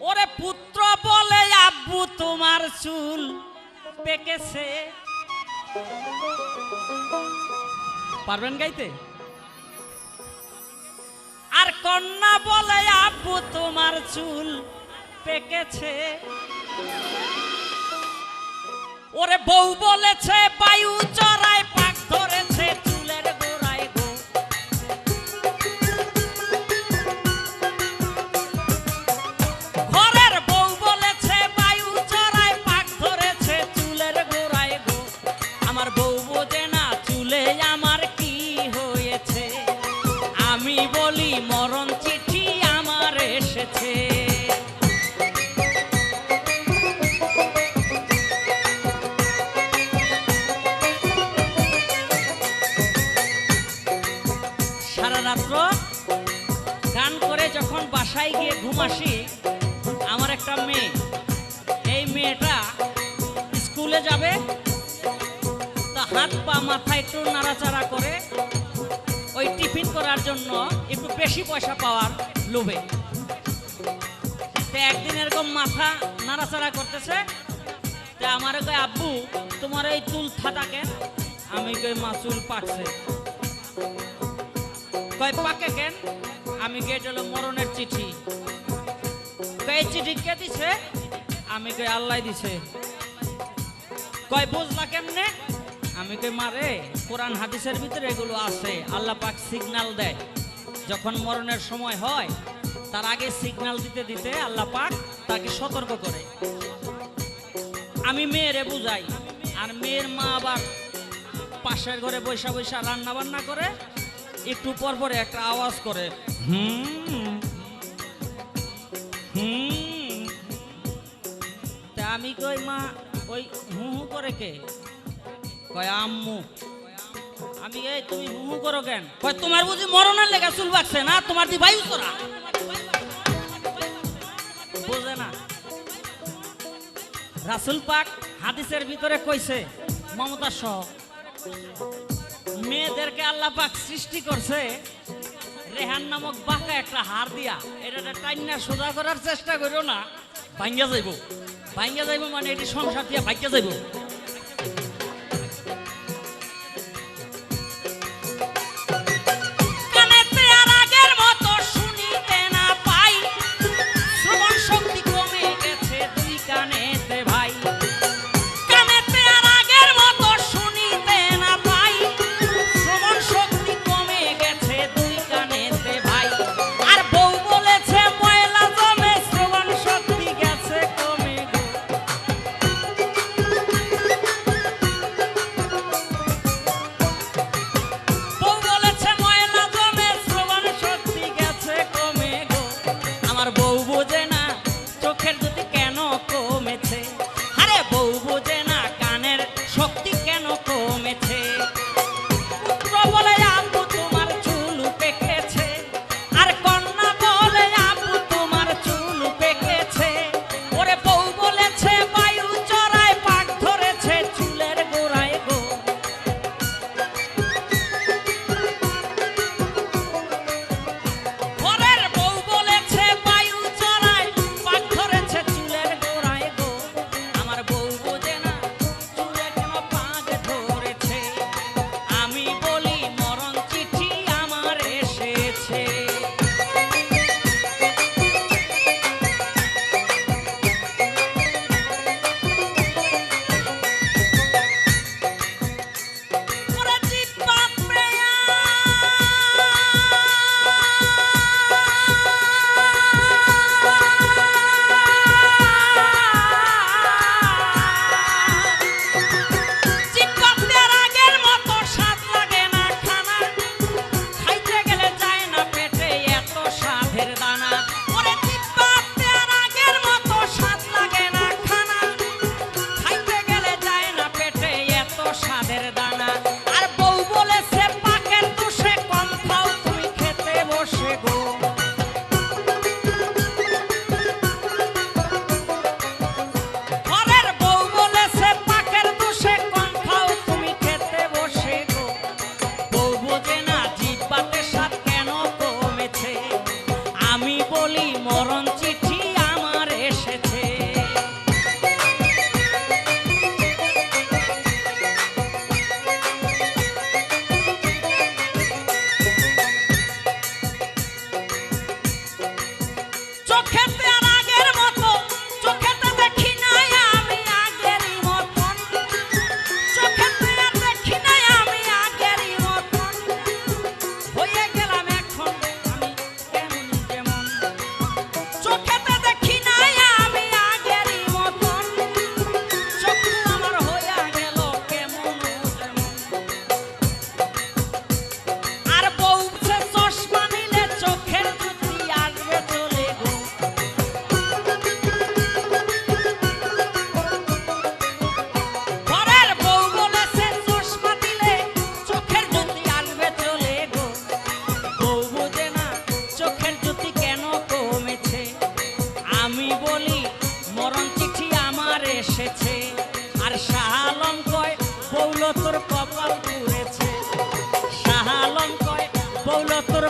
ওরে পুত্র বলে আব্বু তোমার চুল পেকেছে। পারবেন গাইতে? আর কন্যা বলে আব্বু তোমার চুল পেকেছে। ওরে বউ বলেছে বায়ু চড়ায় পাক ধরেছে চুলের গোড়ায় গো। ঘরের বউ বলেছে বায়ু চড়ায় পাক ধরেছে চুলের গোড়ায় গো। আমার বউ বোঝে না চুলে আমার কি হয়েছে। আমি বলি মরণ চিঠি আমার এসেছে। সারা রাত্র গান করে যখন বাসায় গিয়ে ঘুম আসি, আমার একটা মেয়ে, এই মেয়েটা স্কুলে যাবে, তা হাত পা মাথা একটু নাড়াচাড়া করে ওই টিফিন করার জন্য একটু বেশি পয়সা পাওয়ার লোভে। তো একদিন এরকম মাথা নাড়াচাড়া করতেছে, তা আমার কয় আব্বু তোমার এই চুল থাটা কেন? আমি কই মা চুল পাকছে। কয় পাকে কেন? আমি কই এটা হলো মরণের চিঠি। কয় চিঠি কে দিছে? আমি কই আল্লাহ দিছে। কয় বুঝলা কেমনে? আমি কই মারে কোরআন হাদিসের ভিতরে এগুলো আছে। আল্লাহ পাক সিগন্যাল দেয় যখন মরণের সময় হয়, তার আগে সিগন্যাল দিতে দিতে আল্লাহ পাক তাকে সতর্ক করে। আমি মেয়েরে বুঝাই, আর মেয়ের মা আবার পাশের ঘরে বৈশা বৈশা রান্না বান্না করে, একটু পর পরে একটা আওয়াজ করে হুম হুম। তা আমি কই মা ওই হু হু করে কে? কয় আম্মু। আমি এই তুমি হু হু করো কেন? কয় তোমার বুঝি মরণের লেগা চুল বাকছে না, তোমার দি বায়ু চড়া। বোঝে না। রাসূল পাক হাদিসের ভিতরে কইছে মমতা সহ মেয়েদেরকে আল্লাহ পাক সৃষ্টি করছে রেহান নামক বাঁকা একটা হার দিয়া। এটা টাইনা সোজা করার চেষ্টা করো না, ভাঙ্গা যাইব। ভাঙ্গা যাইব মানে এটি সংসার দিয়া ভাঙ্গা যাইব। বলি মরণ চিঠি আমার এসেছে আর শাহ আলম কয় বৌল তোর কপাল পুড়েছে শাহ আলম কয় বৌল তোর